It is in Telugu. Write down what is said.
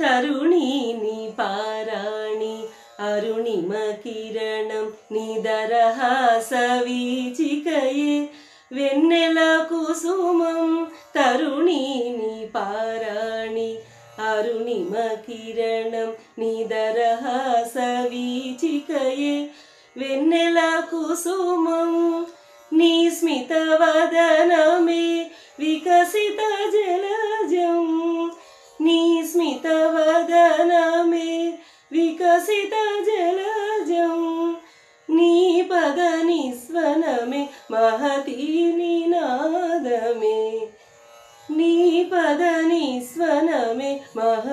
తరుణీ నీ పారాణి అరుణిమ కిరణం నిదరహాస వీచికయే వెన్నెల కుసుమం తరుణీ నీ పారాణి అరుణిమ కిరణం నిదరహాస వీచికయే వెన్నెల కుసుమం నీ స్మిత వదనమే వికసిత జలజం నీ స్మిత వదనమే వికసిత జలజం నీ పద నిస్వనమే మహతీ నినాదమే నీ పద నిస్వనమే మహ